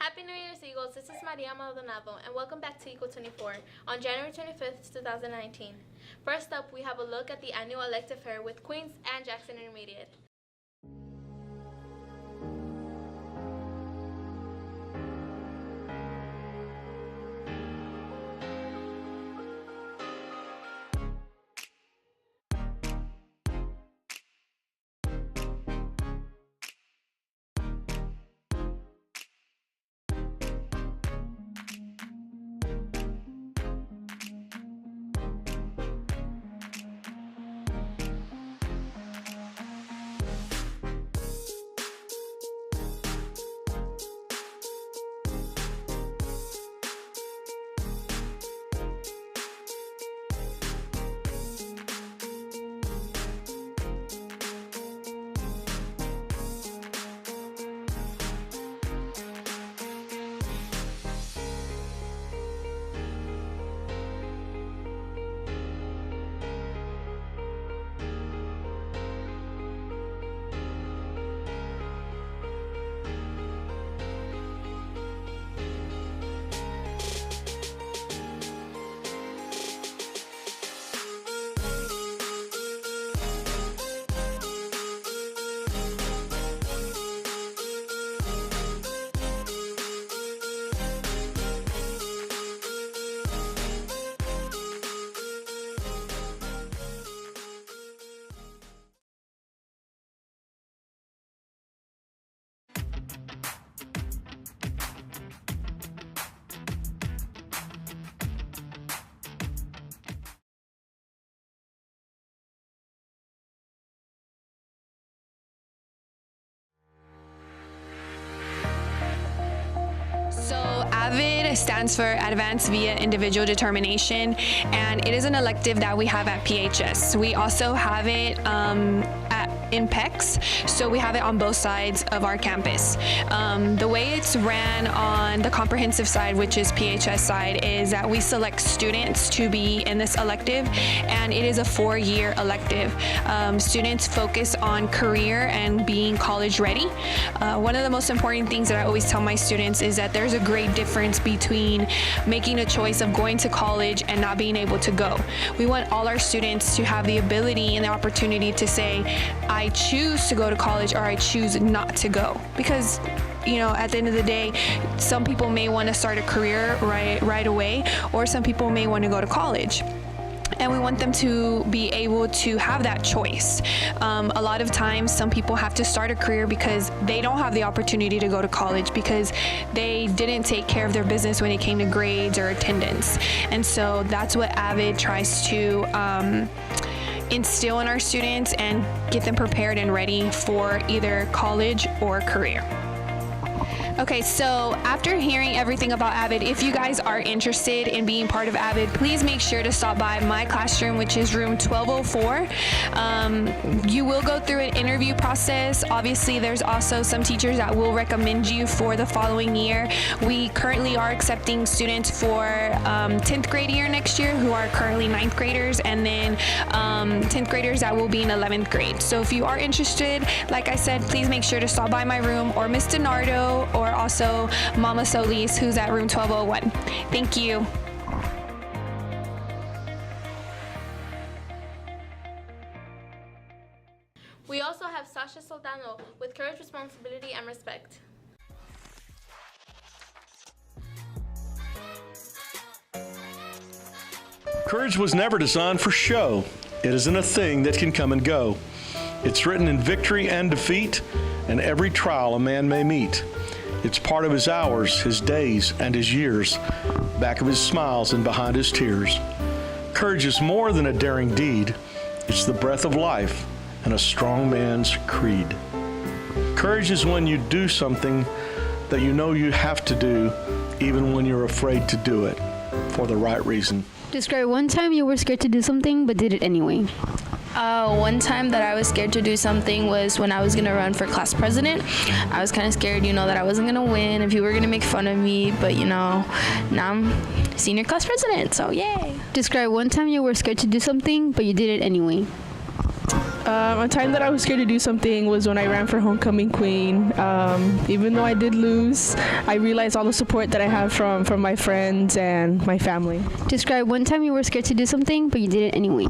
Happy New Year's, Eagles. This is Maria Maldonado, and welcome back to Eagle 24 on January 25th, 2019. First up, we have a look at the annual elective fair with Queens and Jackson Intermediate. AVID stands for Advanced Via Individual Determination, and it is an elective that we have at PHS. We also have it in PEX, so we have it on both sides of our campus. The way it's ran on the comprehensive side, which is PHS side, is that we select students to be in this elective, and it is a 4-year elective. Students focus on career and being college ready. One of the most important things that I always tell my students is that there's a great difference between making a choice of going to college and not being able to go. We want all our students to have the ability and the opportunity to say, I choose to go to college or I choose not to go. Because, you know, at the end of the day, some people may want to start a career right away, or some people may want to go to college. And we want them to be able to have that choice. A lot of times, some people have to start a career because they don't have the opportunity to go to college because they didn't take care of their business when it came to grades or attendance. And so that's what AVID tries to instill in our students and get them prepared and ready for either college or career. Okay, so after hearing everything about AVID, if you guys are interested in being part of AVID, please make sure to stop by my classroom, which is room 1204. You will go through an interview process. Obviously, there's also some teachers that will recommend you for the following year. We currently are accepting students for 10th grade year next year who are currently 9th graders, and then 10th graders that will be in 11th grade. So if you are interested, like I said, please make sure to stop by my room, or Ms. DiNardo, or also Mama Solis, who's at room 1201. Thank you. We also have Sasha Soldano with Courage, Responsibility, and Respect. Courage was never designed for show. It isn't a thing that can come and go. It's written in victory and defeat, and every trial a man may meet. It's part of his hours, his days, and his years, back of his smiles and behind his tears. Courage is more than a daring deed. It's the breath of life and a strong man's creed. Courage is when you do something that you know you have to do, even when you're afraid to do it, for the right reason. Describe one time you were scared to do something, but did it anyway. One time that I was scared to do something was when I was going to run for class president. I was kind of scared, that I wasn't going to win, and people were going to make fun of me, but, now I'm senior class president, so yay. Describe one time you were scared to do something, but you did it anyway. A time that I was scared to do something was when I ran for homecoming queen. Even though I did lose, I realized all the support that I have from my friends and my family. Describe one time you were scared to do something, but you did it anyway.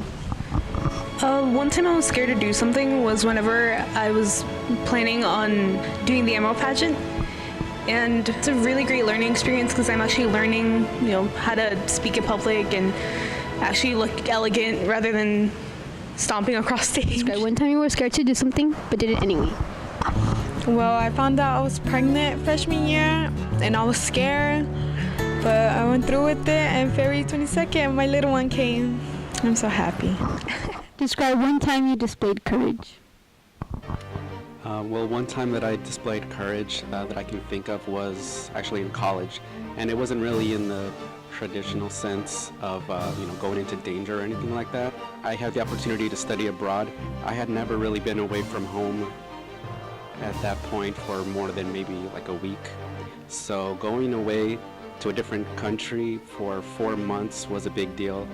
One time I was scared to do something was whenever I was planning on doing the ML pageant. And it's a really great learning experience because I'm actually learning, how to speak in public and actually look elegant rather than stomping across stage. Describe one time you were scared to do something, but did it anyway. Well, I found out I was pregnant freshman year, and I was scared, but I went through with it, and February 22nd, my little one came. I'm so happy. Describe one time you displayed courage. Well, one time that I displayed courage that I can think of was actually in college, and it wasn't really in the traditional sense of going into danger or anything like that. I had the opportunity to study abroad. I had never really been away from home at that point for more than maybe like a week. So going away to a different country for 4 months was a big deal,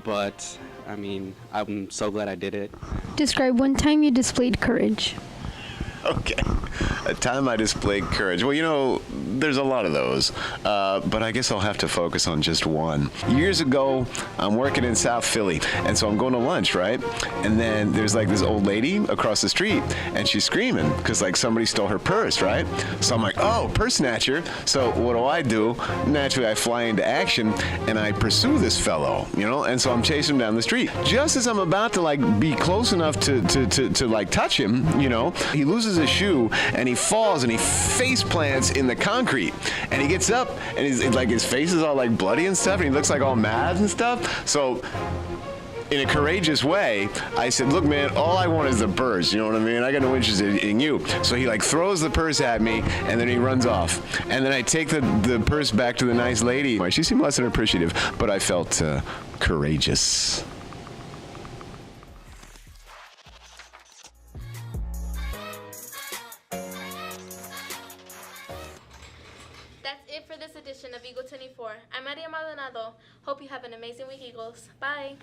but I mean, I'm so glad I did it. Describe one time you displayed courage. Okay. A time I displayed courage. Well, there's a lot of those, but I guess I'll have to focus on just one. Years ago, I'm working in South Philly, and so I'm going to lunch, right? And then there's like this old lady across the street, and she's screaming because like somebody stole her purse, right? So I'm like, oh, purse snatcher. So what do? Naturally, I fly into action, and I pursue this fellow, and so I'm chasing him down the street. Just as I'm about to like be close enough to like touch him, he loses his shoe and he falls and he face plants in the concrete, and he gets up and he's like, his face is all like bloody and stuff, and he looks like all mad and stuff. So in a courageous way, I said, look, man, all I want is the purse, you know what I mean? I got no interest in you. So he like throws the purse at me, and then he runs off. And then I take the purse back to the nice lady. She seemed less than appreciative, but I felt courageous. That's it for this edition of Eagle 24. I'm Maria Maldonado. Hope you have an amazing week, Eagles. Bye.